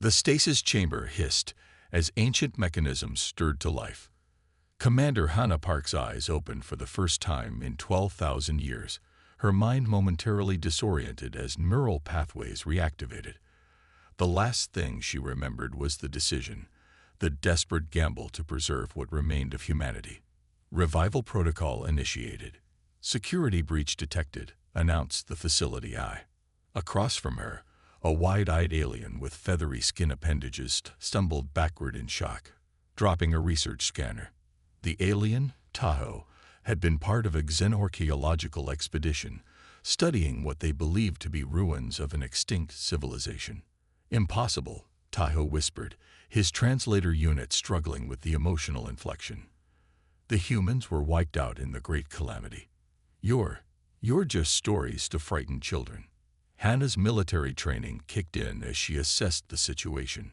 The stasis chamber hissed as ancient mechanisms stirred to life. Commander Hannah Park's eyes opened for the first time in 12,000 years, her mind momentarily disoriented as neural pathways reactivated. The last thing she remembered was the decision, the desperate gamble to preserve what remained of humanity. Revival protocol initiated. Security breach detected, announced the facility eye. Across from her, a wide-eyed alien with feathery skin appendages stumbled backward in shock, dropping a research scanner. The alien, Tahoe, had been part of a xenorchaeological expedition, studying what they believed to be ruins of an extinct civilization. Impossible, Tahoe whispered, his translator unit struggling with the emotional inflection. The humans were wiped out in the Great Calamity. You're just stories to frighten children. Hannah's military training kicked in as she assessed the situation.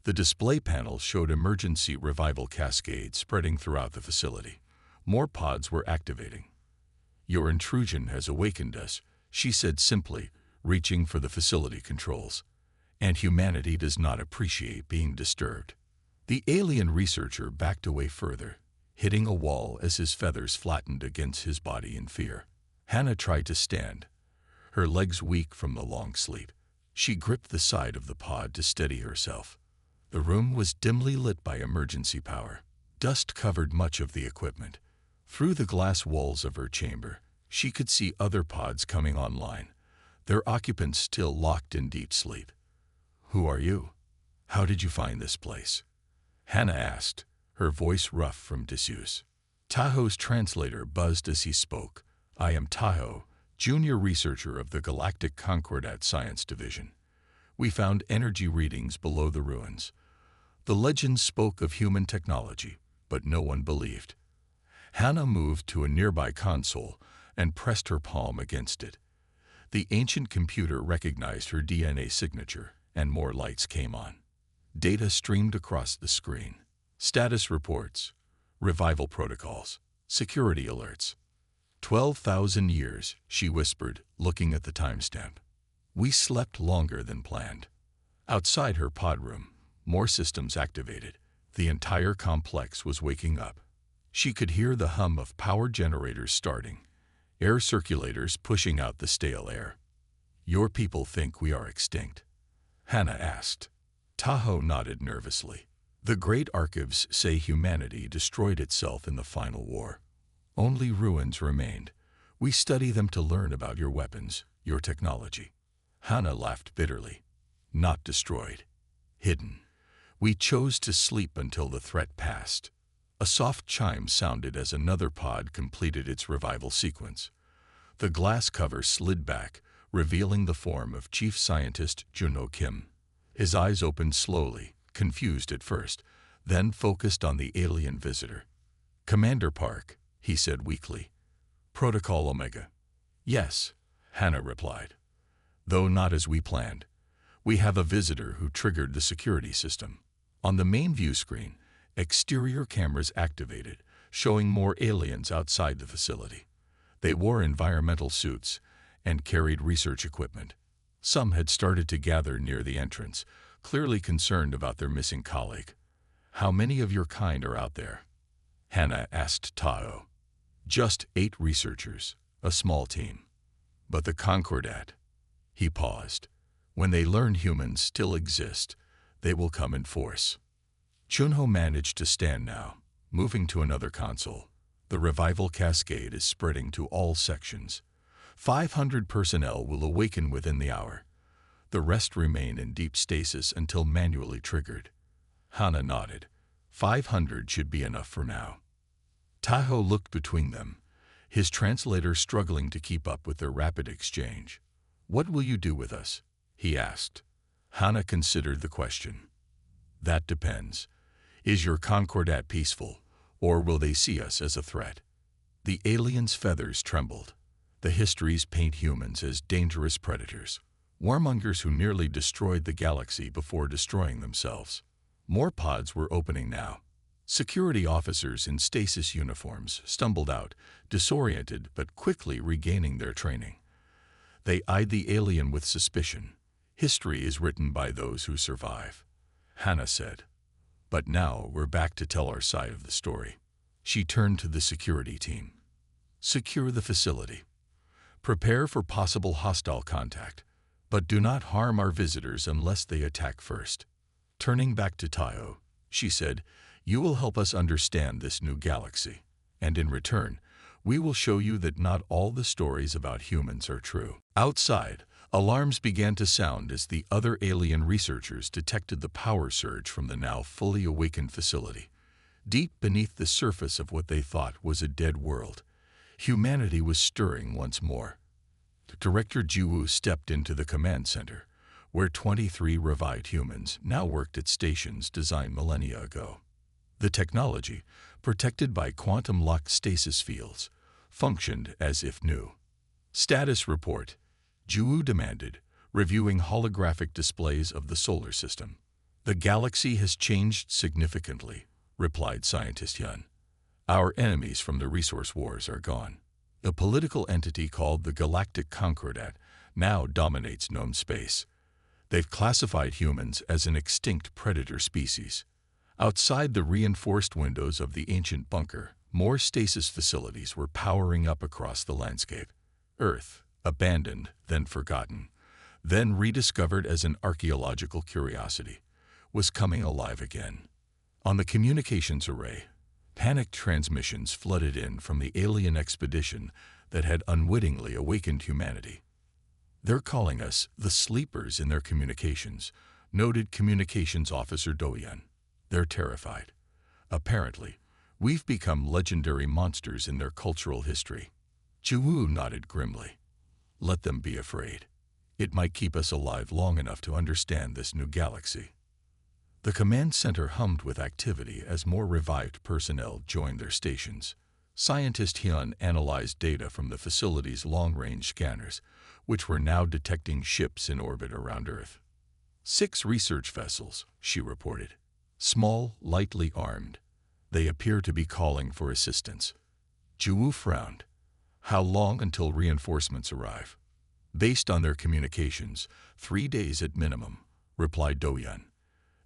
The display panel showed emergency revival cascades spreading throughout the facility. More pods were activating. Your intrusion has awakened us, she said simply, reaching for the facility controls. And humanity does not appreciate being disturbed. The alien researcher backed away further, hitting a wall as his feathers flattened against his body in fear. Hannah tried to stand, her legs weak from the long sleep. She gripped the side of the pod to steady herself. The room was dimly lit by emergency power. Dust covered much of the equipment. Through the glass walls of her chamber, she could see other pods coming online, their occupants still locked in deep sleep. "Who are you? How did you find this place?" Hannah asked, her voice rough from disuse. Tahoe's translator buzzed as he spoke. "I am Tahoe, junior researcher of the Galactic Concordat Science Division. We found energy readings below the ruins. The legends spoke of human technology, but no one believed." Hannah moved to a nearby console and pressed her palm against it. The ancient computer recognized her DNA signature, and more lights came on. Data streamed across the screen. Status reports, revival protocols, security alerts. 12,000 years, she whispered, looking at the timestamp. We slept longer than planned. Outside her pod room, more systems activated. The entire complex was waking up. She could hear the hum of power generators starting, air circulators pushing out the stale air. "Your people think we are extinct?" Hannah asked. Tahoe nodded nervously. "The great archives say humanity destroyed itself in the final war. Only ruins remained. We study them to learn about your weapons, your technology." Hannah laughed bitterly. "Not destroyed. Hidden. We chose to sleep until the threat passed." A soft chime sounded as another pod completed its revival sequence. The glass cover slid back, revealing the form of Chief Scientist Junho Kim. His eyes opened slowly, confused at first, then focused on the alien visitor. "Commander Park," he said weakly. "Protocol Omega." "Yes," Hannah replied. "Though not as we planned. We have a visitor who triggered the security system." On the main view screen, exterior cameras activated, showing more aliens outside the facility. They wore environmental suits and carried research equipment. Some had started to gather near the entrance, clearly concerned about their missing colleague. "How many of your kind are out there?" Hannah asked Tahoe. "Just 8 researchers, a small team. But the Concordat..." He paused. "When they learn humans still exist, they will come in force." Junho managed to stand now, moving to another console. The revival cascade is spreading to all sections. 500 personnel will awaken within the hour. The rest remain in deep stasis until manually triggered. Hannah nodded. 500 should be enough for now. Tahoe looked between them, his translator struggling to keep up with their rapid exchange. "What will you do with us?" he asked. Hannah considered the question. "That depends. Is your Concordat peaceful, or will they see us as a threat?" The alien's feathers trembled. The histories paint humans as dangerous predators, warmongers who nearly destroyed the galaxy before destroying themselves. More pods were opening now. Security officers in stasis uniforms stumbled out, disoriented but quickly regaining their training. They eyed the alien with suspicion, History is written by those who survive, Hannah said. But now we're back to tell our side of the story. She turned to the security team. Secure the facility. Prepare for possible hostile contact, but do not harm our visitors unless they attack first. Turning back to Tayo, she said, you will help us understand this new galaxy, and in return, we will show you that not all the stories about humans are true. Outside, alarms began to sound as the other alien researchers detected the power surge from the now fully awakened facility. Deep beneath the surface of what they thought was a dead world, humanity was stirring once more. Director Jiwoo stepped into the command center, where 23 revived humans now worked at stations designed millennia ago. The technology, protected by quantum-locked stasis fields, functioned as if new. Status report, Jiwoo demanded, reviewing holographic displays of the solar system. The galaxy has changed significantly, replied scientist Hyun. Our enemies from the resource wars are gone. A political entity called the Galactic Concordat now dominates known space. They've classified humans as an extinct predator species. Outside the reinforced windows of the ancient bunker, more stasis facilities were powering up across the landscape. Earth, abandoned, then forgotten, then rediscovered as an archaeological curiosity, was coming alive again. On the communications array, panicked transmissions flooded in from the alien expedition that had unwittingly awakened humanity. They're calling us the sleepers in their communications, noted communications officer Doyan. They're terrified. Apparently, we've become legendary monsters in their cultural history. Jiwoo nodded grimly. Let them be afraid. It might keep us alive long enough to understand this new galaxy. The command center hummed with activity as more revived personnel joined their stations. Scientist Hyun analyzed data from the facility's long-range scanners, which were now detecting ships in orbit around Earth. 6 research vessels, she reported. Small, lightly armed. They appear to be calling for assistance. Jiwoo frowned. How long until reinforcements arrive? Based on their communications, 3 days at minimum, replied Doyan.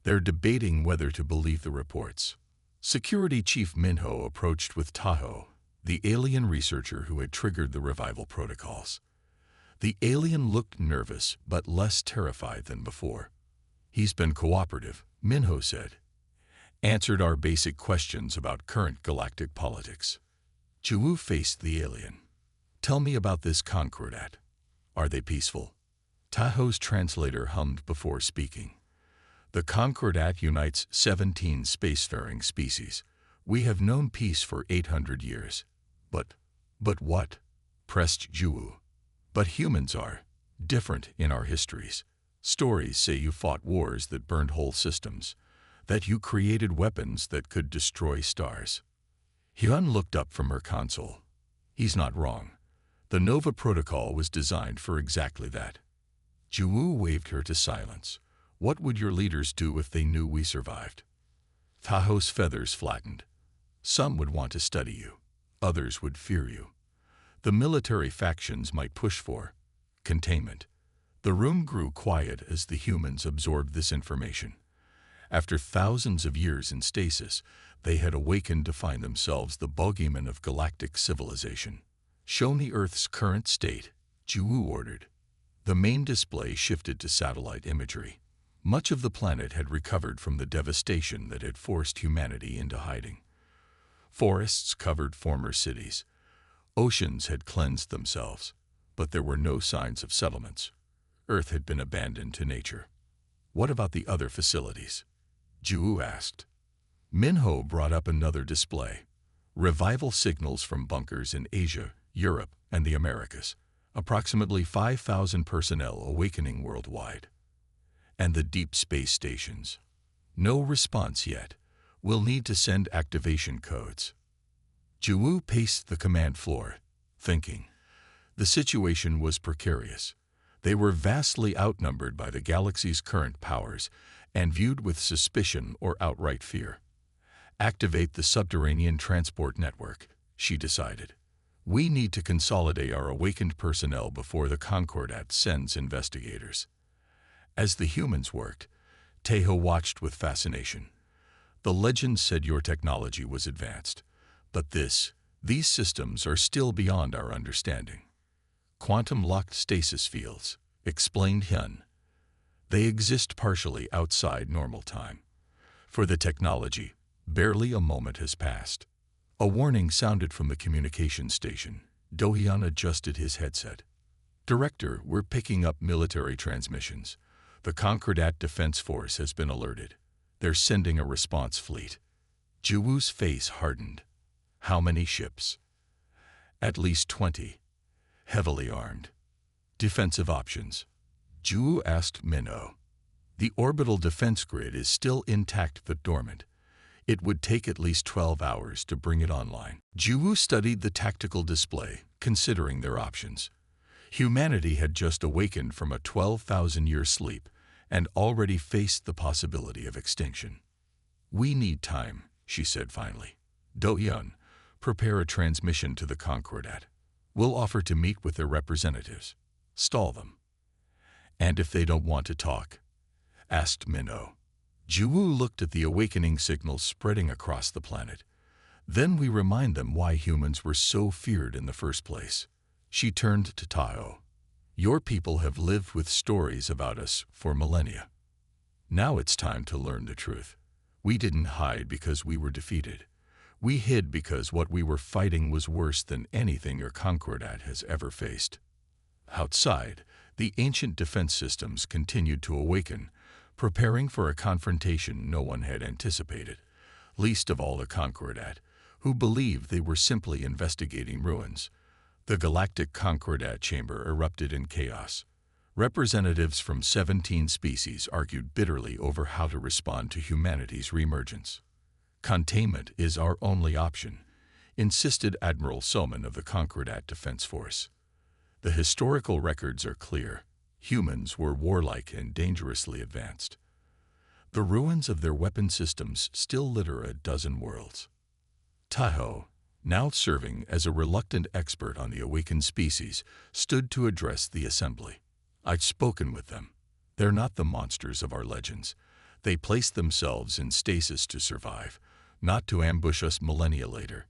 They're debating whether to believe the reports. Security Chief Minho approached with Taho, the alien researcher who had triggered the revival protocols. The alien looked nervous but less terrified than before. He's been cooperative, Minho said. Answered our basic questions about current galactic politics. Jiwoo faced the alien. Tell me about this Concordat. Are they peaceful? Taho's translator hummed before speaking. The Concordat unites 17 spacefaring species. We have known peace for 800 years. But what? Pressed Jiwoo. But humans are different in our histories. Stories say you fought wars that burned whole systems, that you created weapons that could destroy stars. Hyun looked up from her console. He's not wrong. The Nova Protocol was designed for exactly that. Jiwoo waved her to silence. What would your leaders do if they knew we survived? Taho's feathers flattened. Some would want to study you. Others would fear you. The military factions might push for containment. The room grew quiet as the humans absorbed this information. After thousands of years in stasis, they had awakened to find themselves the bogeyman of galactic civilization. Show me Earth's current state, Jiwoo ordered. The main display shifted to satellite imagery. Much of the planet had recovered from the devastation that had forced humanity into hiding. Forests covered former cities. Oceans had cleansed themselves, but there were no signs of settlements. Earth had been abandoned to nature. What about the other facilities? Jiwoo asked. Minho brought up another display. Revival signals from bunkers in Asia, Europe, and the Americas. Approximately 5,000 personnel awakening worldwide. And the deep space stations. No response yet. We'll need to send activation codes. Jiwoo paced the command floor, thinking. The situation was precarious. They were vastly outnumbered by the galaxy's current powers and viewed with suspicion or outright fear. Activate the subterranean transport network, she decided. We need to consolidate our awakened personnel before the Concordat sends investigators. As the humans worked, Tejo watched with fascination. The legend said your technology was advanced, but these systems are still beyond our understanding. Quantum-locked stasis fields, explained Hyun. They exist partially outside normal time. For the technology, barely a moment has passed. A warning sounded from the communication station. Do-hyun adjusted his headset. Director, we're picking up military transmissions. The Concordat Defense Force has been alerted. They're sending a response fleet. Jiwoo's face hardened. How many ships? At least 20. Heavily armed. Defensive options. Jiwoo asked Minho. The orbital defense grid is still intact but dormant. It would take at least 12 hours to bring it online. Jiwoo studied the tactical display, considering their options. Humanity had just awakened from a 12,000-year sleep and already faced the possibility of extinction. We need time, she said finally. Do-hyun, prepare a transmission to the Concordat. We'll offer to meet with their representatives. Stall them. And if they don't want to talk? Asked Minho. Jiwoo looked at the awakening signals spreading across the planet. Then we remind them why humans were so feared in the first place. She turned to Taho. Your people have lived with stories about us for millennia. Now it's time to learn the truth. We didn't hide because we were defeated. We hid because what we were fighting was worse than anything your Concordat has ever faced. Outside, the ancient defense systems continued to awaken, preparing for a confrontation no one had anticipated, least of all the Concordat, who believed they were simply investigating ruins. The Galactic Concordat chamber erupted in chaos. Representatives from 17 species argued bitterly over how to respond to humanity's reemergence. Containment is our only option, insisted Admiral Soman of the Concordat Defense Force. The historical records are clear. Humans were warlike and dangerously advanced. The ruins of their weapon systems still litter a dozen worlds. Taho, now serving as a reluctant expert on the awakened species, stood to address the assembly. I've spoken with them. They're not the monsters of our legends. They placed themselves in stasis to survive, not to ambush us millennia later.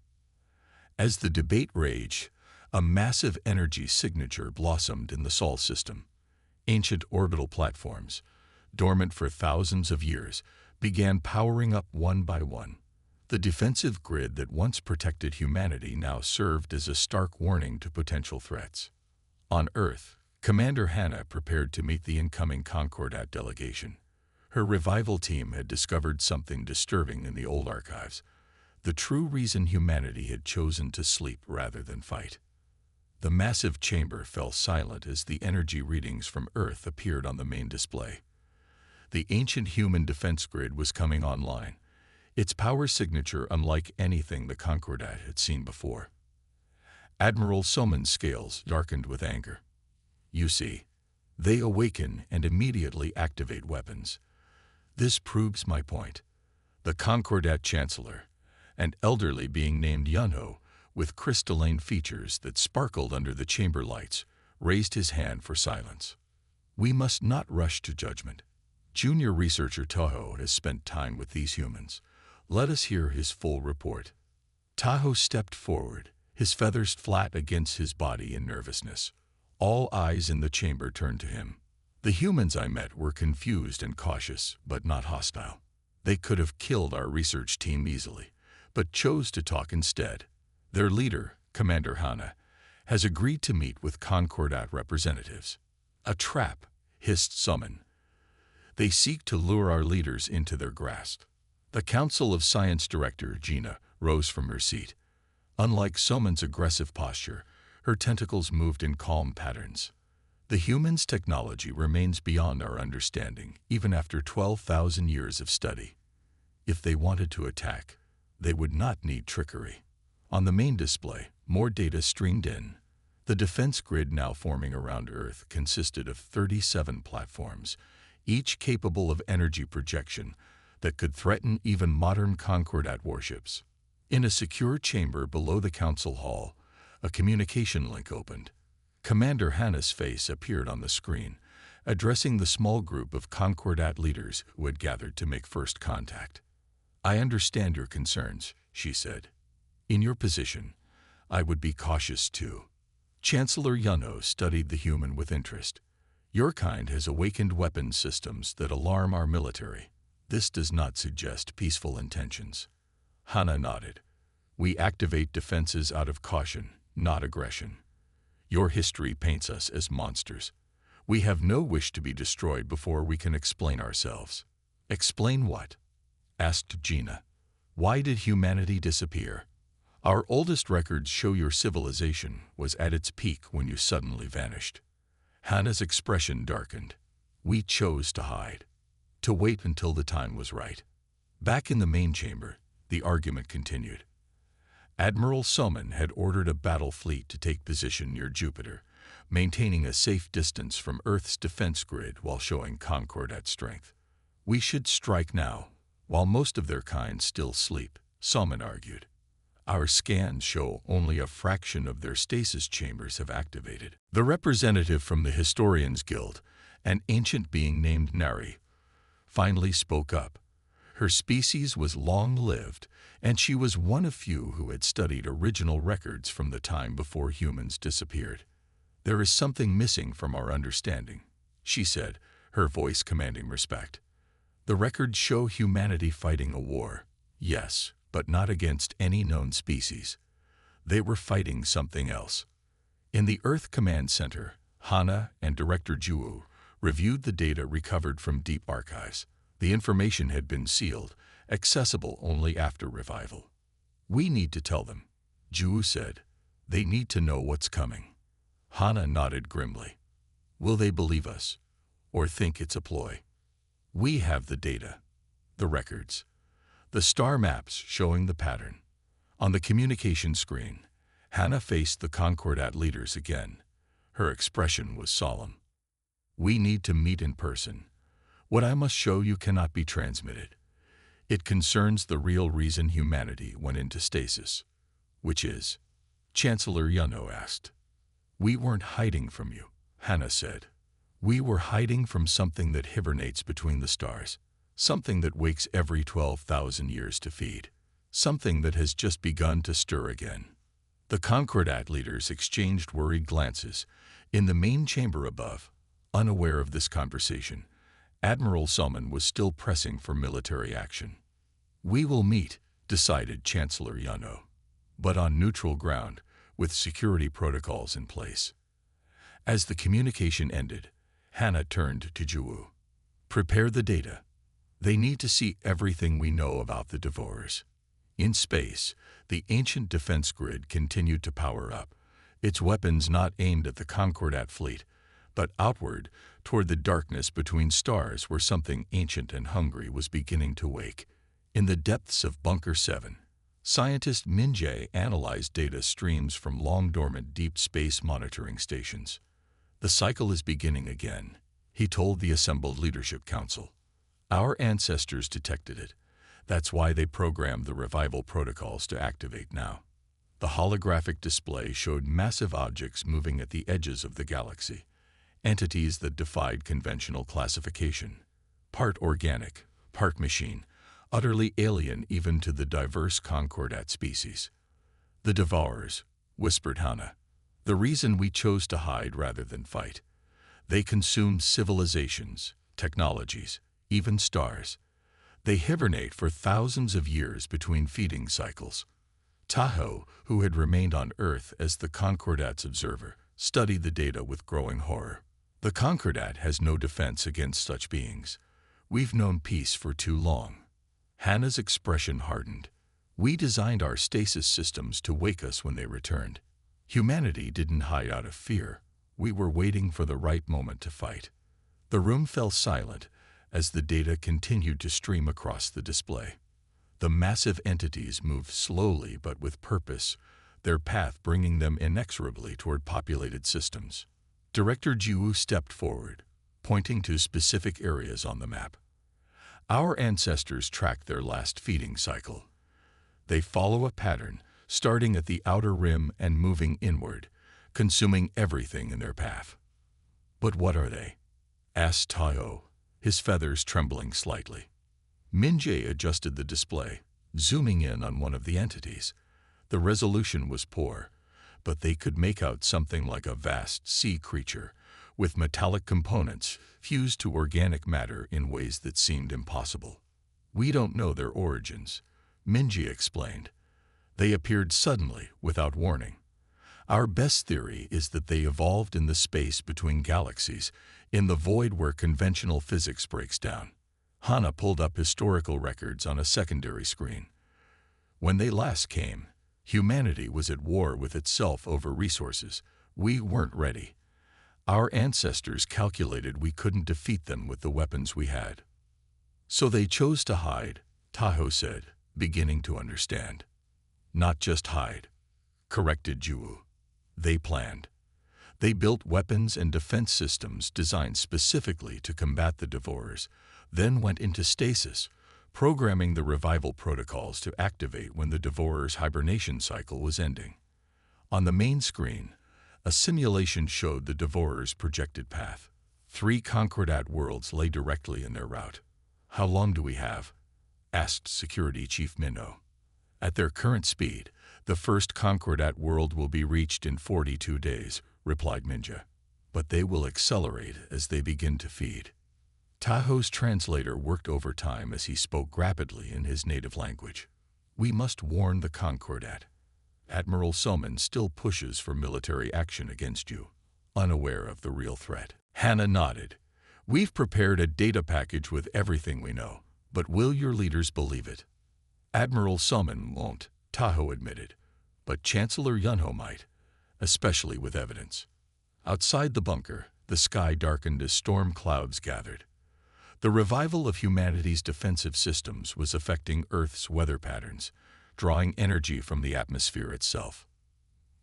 As the debate raged, a massive energy signature blossomed in the Sol system. Ancient orbital platforms, dormant for thousands of years, began powering up one by one. The defensive grid that once protected humanity now served as a stark warning to potential threats. On Earth, Commander Hannah prepared to meet the incoming Concordat delegation. Her revival team had discovered something disturbing in the old archives, the true reason humanity had chosen to sleep rather than fight. The massive chamber fell silent as the energy readings from Earth appeared on the main display. The ancient human defense grid was coming online, its power signature unlike anything the Concordat had seen before. Admiral Soman's scales darkened with anger. You see, they awaken and immediately activate weapons. This proves my point. The Concordat Chancellor, an elderly being named Yunho, with crystalline features that sparkled under the chamber lights, raised his hand for silence. We must not rush to judgment. Junior researcher Taho has spent time with these humans. Let us hear his full report. Taho stepped forward, his feathers flat against his body in nervousness. All eyes in the chamber turned to him. The humans I met were confused and cautious, but not hostile. They could have killed our research team easily, but chose to talk instead. Their leader, Commander Hannah, has agreed to meet with Concordat representatives. A trap, hissed Soman. They seek to lure our leaders into their grasp. The Council of Science Director, Gina, rose from her seat. Unlike Soman's aggressive posture, her tentacles moved in calm patterns. The human's technology remains beyond our understanding, even after 12,000 years of study. If they wanted to attack, they would not need trickery. On the main display, more data streamed in. The defense grid now forming around Earth consisted of 37 platforms, each capable of energy projection that could threaten even modern Concordat warships. In a secure chamber below the council hall, a communication link opened. Commander Hannah's face appeared on the screen, addressing the small group of Concordat leaders who had gathered to make first contact. "I understand your concerns," she said. "In your position, I would be cautious too." Chancellor Yunno studied the human with interest. "Your kind has awakened weapons systems that alarm our military. This does not suggest peaceful intentions." Hana nodded. "We activate defenses out of caution, not aggression. Your history paints us as monsters. We have no wish to be destroyed before we can explain ourselves." "Explain what?" asked Gina. "Why did humanity disappear? Our oldest records show your civilization was at its peak when you suddenly vanished." Hana's expression darkened. "We chose to hide, to wait until the time was right." Back in the main chamber, the argument continued. Admiral Soman had ordered a battle fleet to take position near Jupiter, maintaining a safe distance from Earth's defense grid while showing Concordat strength. "We should strike now, while most of their kind still sleep," Soman argued. "Our scans show only a fraction of their stasis chambers have activated." The representative from the Historians Guild, an ancient being named Nari, finally spoke up. Her species was long-lived, and she was one of few who had studied original records from the time before humans disappeared. "There is something missing from our understanding," she said, her voice commanding respect. "The records show humanity fighting a war, yes, but not against any known species. They were fighting something else." In the Earth Command Center, Hana and Director Juwu reviewed the data recovered from deep archives. The information had been sealed, accessible only after revival. "We need to tell them," Juwu said. "They need to know what's coming." Hana nodded grimly. "Will they believe us, or think it's a ploy?" "We have the data, the records, the star maps showing the pattern." On the communication screen, Hana faced the Concordat leaders again. Her expression was solemn. "We need to meet in person. What I must show you cannot be transmitted. It concerns the real reason humanity went into stasis." "Which is?" Chancellor Yunno asked. "We weren't hiding from you," Hana said. "We were hiding from something that hibernates between the stars, something that wakes every 12,000 years to feed, something that has just begun to stir again." The Concordat leaders exchanged worried glances. In the main chamber above, unaware of this conversation, Admiral Soman was still pressing for military action. "We will meet," decided Chancellor Yunno, "but on neutral ground, with security protocols in place." As the communication ended, Hana turned to Juwu. "Prepare the data. They need to see everything we know about the Devourers." In space, the ancient defense grid continued to power up, its weapons not aimed at the Concordat fleet, but outward toward the darkness between stars where something ancient and hungry was beginning to wake. In the depths of Bunker 7, scientist Minjae analyzed data streams from long-dormant deep space monitoring stations. "The cycle is beginning again," he told the assembled leadership council. "Our ancestors detected it. That's why they programmed the revival protocols to activate now." The holographic display showed massive objects moving at the edges of the galaxy, entities that defied conventional classification. Part organic, part machine, utterly alien even to the diverse Concordat species. "The Devourers," whispered Hana. "The reason we chose to hide rather than fight. They consume civilizations, technologies, even stars. They hibernate for thousands of years between feeding cycles." Tahoe, who had remained on Earth as the Concordat's observer, studied the data with growing horror. "The Concordat has no defense against such beings. We've known peace for too long." Hana's expression hardened. "We designed our stasis systems to wake us when they returned. Humanity didn't hide out of fear. We were waiting for the right moment to fight." The room fell silent as the data continued to stream across the display. The massive entities moved slowly but with purpose, their path bringing them inexorably toward populated systems. Director Juwu stepped forward, pointing to specific areas on the map. "Our ancestors tracked their last feeding cycle. They follow a pattern, starting at the outer rim and moving inward, consuming everything in their path." "But what are they?" asked Tayo, his feathers trembling slightly. Minjay adjusted the display, zooming in on one of the entities. The resolution was poor, but they could make out something like a vast sea creature, with metallic components fused to organic matter in ways that seemed impossible. We don't know their origins, Minji explained. They appeared suddenly, without warning. Our best theory is that they evolved in the space between galaxies, in the void where conventional physics breaks down. Hana pulled up historical records on a secondary screen. When they last came, humanity was at war with itself over resources. We weren't ready. Our ancestors calculated we couldn't defeat them with the weapons we had. So they chose to hide, Taho said, beginning to understand. Not just hide, corrected Juwu. They planned. They built weapons and defense systems designed specifically to combat the Devourers, then went into stasis, programming the revival protocols to activate when the Devourers' hibernation cycle was ending. On the main screen, a simulation showed the Devourers' projected path. 3 Concordat worlds lay directly in their route. How long do we have? Asked Security Chief Minho. At their current speed, the first Concordat world will be reached in 42 days, replied Minja. But they will accelerate as they begin to feed. Taho's translator worked overtime as he spoke rapidly in his native language. We must warn the Concordat. Admiral Soman still pushes for military action against you, unaware of the real threat. Hana nodded. We've prepared a data package with everything we know, but will your leaders believe it? Admiral Soman won't, Taho admitted, but Chancellor Yunho might, especially with evidence. Outside the bunker, the sky darkened as storm clouds gathered. The revival of humanity's defensive systems was affecting Earth's weather patterns, drawing energy from the atmosphere itself.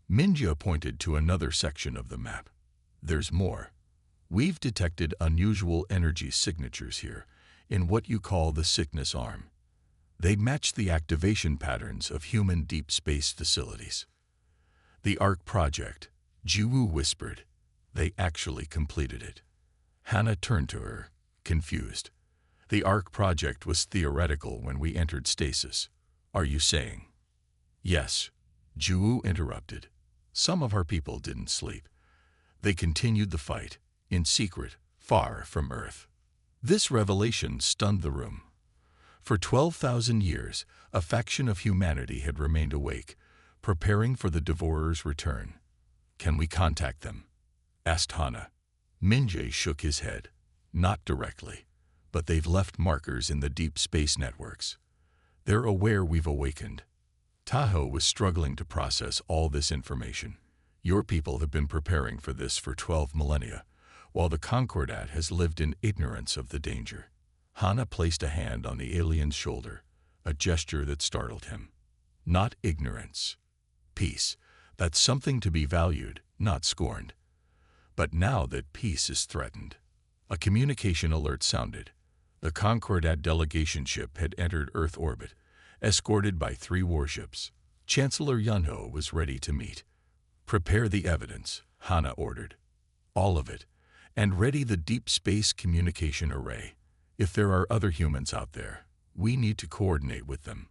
Minja pointed to another section of the map. There's more. We've detected unusual energy signatures here, in what you call the sickness arm. They match the activation patterns of human deep space facilities. The ARC project, Juwu whispered. They actually completed it. Hana turned to her, confused. The ARC project was theoretical when we entered stasis. Are you saying? Yes, Juwu interrupted. Some of our people didn't sleep. They continued the fight, in secret, far from Earth. This revelation stunned the room. For 12,000 years, a faction of humanity had remained awake, preparing for the Devourer's return. Can we contact them? Asked Hana. Minjay shook his head. Not directly, but they've left markers in the deep space networks. They're aware we've awakened. Taho was struggling to process all this information. Your people have been preparing for this for 12 millennia, while the Concordat has lived in ignorance of the danger. Hana placed a hand on the alien's shoulder, a gesture that startled him. Not ignorance. Peace. That's something to be valued, not scorned. But now that peace is threatened. A communication alert sounded. The Concordat delegation ship had entered Earth orbit, escorted by 3 warships. Chancellor Yunho was ready to meet. Prepare the evidence, Hana ordered. All of it, and ready the deep space communication array. If there are other humans out there, we need to coordinate with them.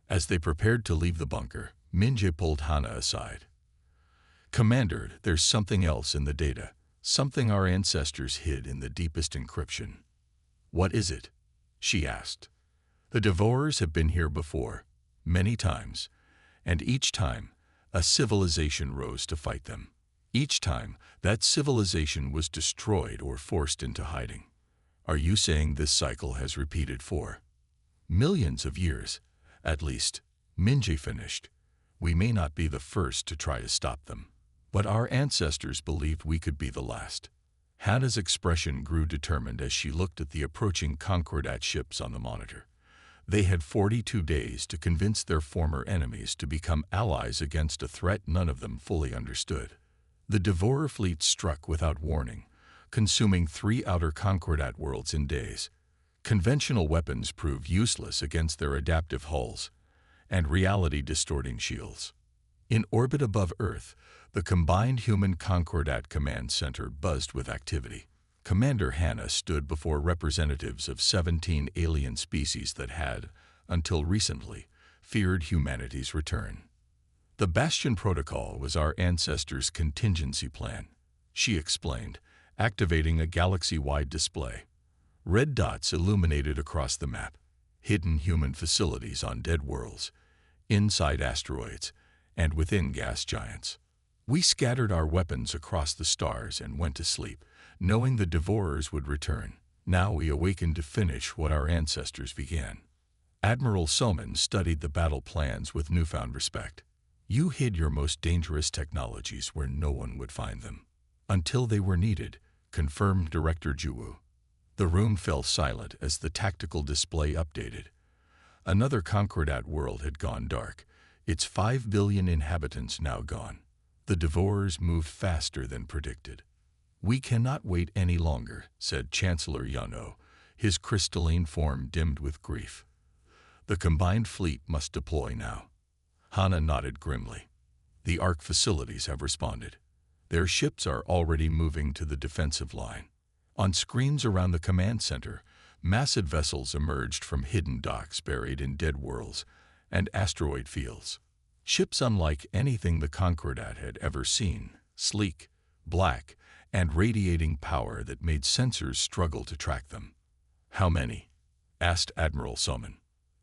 As they prepared to leave the bunker, Minjay pulled Hana aside. Commander, there's something else in the data, something our ancestors hid in the deepest encryption. What is it? She asked. The Devourers have been here before, many times, and each time, a civilization rose to fight them. Each time, that civilization was destroyed or forced into hiding. Are you saying this cycle has repeated for millions of years? At least, Minjay finished. We may not be the first to try to stop them, but our ancestors believed we could be the last. Hana's expression grew determined as she looked at the approaching Concordat ships on the monitor. They had 42 days to convince their former enemies to become allies against a threat none of them fully understood. The Devourer fleet struck without warning, consuming 3 outer Concordat worlds in days. Conventional weapons proved useless against their adaptive hulls and reality-distorting shields. In orbit above Earth, the combined human Concordat command center buzzed with activity. Commander Hannah stood before representatives of 17 alien species that had, until recently, feared humanity's return. The Bastion Protocol was our ancestors' contingency plan, she explained, activating a galaxy-wide display. Red dots illuminated across the map, hidden human facilities on dead worlds, inside asteroids, and within gas giants. We scattered our weapons across the stars and went to sleep, knowing the Devourers would return. Now we awakened to finish what our ancestors began. Admiral Soman studied the battle plans with newfound respect. You hid your most dangerous technologies where no one would find them. Until they were needed, confirmed Director Juwu. The room fell silent as the tactical display updated. Another Concordat world had gone dark, its 5 billion inhabitants now gone. The Devourers moved faster than predicted. We cannot wait any longer, said Chancellor Yano, his crystalline form dimmed with grief. The combined fleet must deploy now. Hana nodded grimly. The Ark facilities have responded. Their ships are already moving to the defensive line. On screens around the command center, massive vessels emerged from hidden docks buried in dead worlds and asteroid fields. Ships unlike anything the Concordat had ever seen, sleek, black, and radiating power that made sensors struggle to track them. How many? Asked Admiral Soman.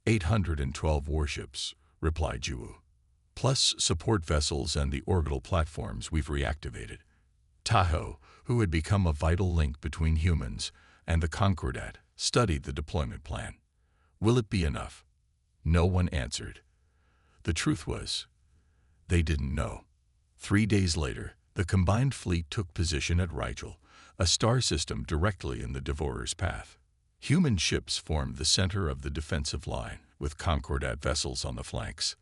812 warships, replied Juwu. Plus support vessels and the orbital platforms we've reactivated. Tahoe, who had become a vital link between humans and the Concordat, studied the deployment plan. Will it be enough? No one answered. The truth was, they didn't know. 3 days later, the combined fleet took position at Rigel, a star system directly in the Devourer's path. Human ships formed the center of the defensive line, with Concordat vessels on the flanks.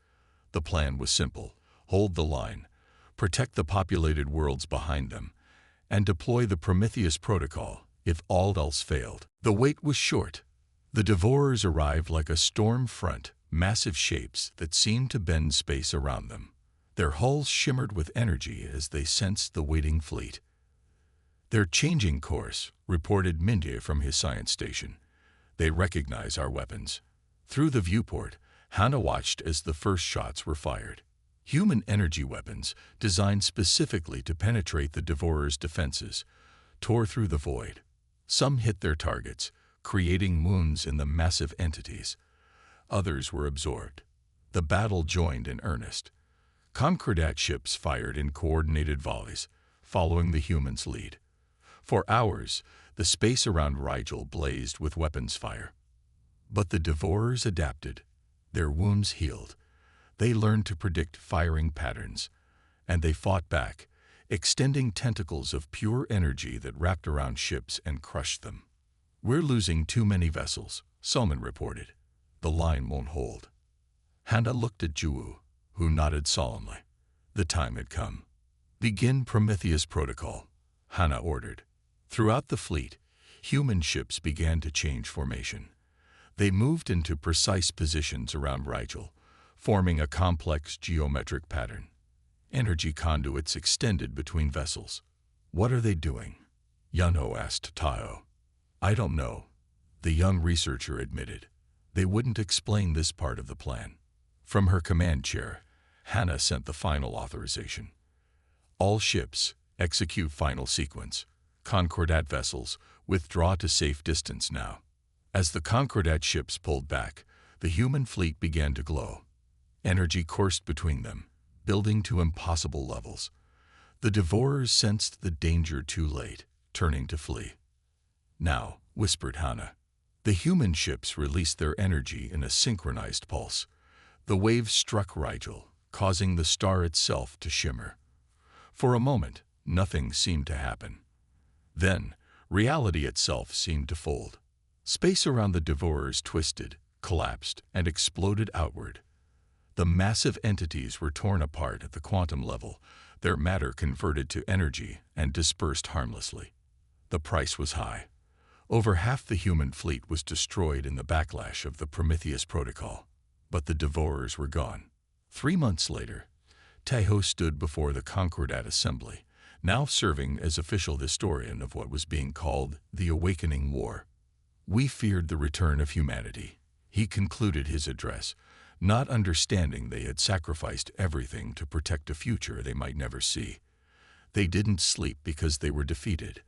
The plan was simple: hold the line, protect the populated worlds behind them, and deploy the Prometheus Protocol if all else failed. The wait was short. The Devourers arrived like a storm front, massive shapes that seemed to bend space around them. Their hulls shimmered with energy as they sensed the waiting fleet. They're changing course, reported Mindye from his science station. They recognize our weapons. Through the viewport, Hana watched as the first shots were fired. Human energy weapons, designed specifically to penetrate the Devourer's defenses, tore through the void. Some hit their targets, creating wounds in the massive entities. Others were absorbed. The battle joined in earnest. Concordat ships fired in coordinated volleys, following the humans' lead. For hours, the space around Rigel blazed with weapons fire. But the Devourers adapted. Their wounds healed. They learned to predict firing patterns, and they fought back, extending tentacles of pure energy that wrapped around ships and crushed them. We're losing too many vessels, Soman reported. The line won't hold. Hana looked at Juwu, who nodded solemnly. The time had come. Begin Prometheus Protocol, Hana ordered. Throughout the fleet, human ships began to change formation. They moved into precise positions around Rigel, forming a complex geometric pattern. Energy conduits extended between vessels. What are they doing? Yano asked Tahoe. I don't know, the young researcher admitted. They wouldn't explain this part of the plan. From her command chair, Hana sent the final authorization. All ships, execute final sequence. Concordat vessels, withdraw to safe distance now. As the Concordat ships pulled back, the human fleet began to glow. Energy coursed between them, building to impossible levels. The Devourers sensed the danger too late, turning to flee. Now, whispered Hana. The human ships released their energy in a synchronized pulse. The waves struck Rigel, causing the star itself to shimmer. For a moment, nothing seemed to happen. Then, reality itself seemed to fold. Space around the Devourers twisted, collapsed, and exploded outward. The massive entities were torn apart at the quantum level, their matter converted to energy and dispersed harmlessly. The price was high. Over half the human fleet was destroyed in the backlash of the Prometheus Protocol. But the Devourers were gone. 3 months later, Tahoe stood before the Concordat Assembly, now serving as official historian of what was being called the Awakening War. "We feared the return of humanity," he concluded his address, not understanding they had sacrificed everything to protect a future they might never see. They didn't sleep because they were defeated.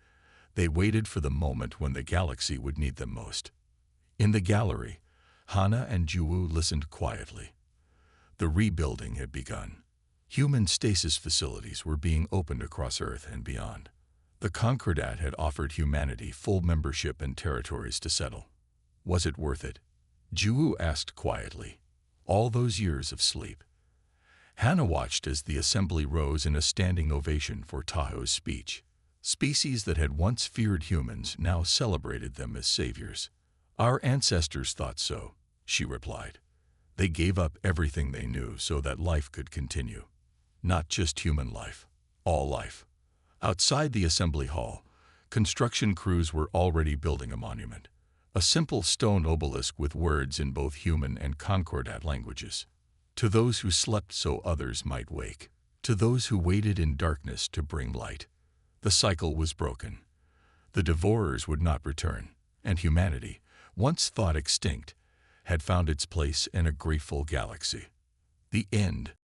They waited for the moment when the galaxy would need them most. In the gallery, Hana and Juwu listened quietly. The rebuilding had begun. Human stasis facilities were being opened across Earth and beyond. The Concordat had offered humanity full membership and territories to settle. Was it worth it? Juwu asked quietly. All those years of sleep. Hana watched as the assembly rose in a standing ovation for Tahoe's speech. Species that had once feared humans now celebrated them as saviors. "Our ancestors thought so," she replied. "They gave up everything they knew so that life could continue. Not just human life, all life." Outside the assembly hall, construction crews were already building a monument. A simple stone obelisk with words in both human and Concordat languages. "To those who slept so others might wake. To those who waited in darkness to bring light." The cycle was broken. The devourers would not return, and humanity, once thought extinct, had found its place in a grateful galaxy. The end.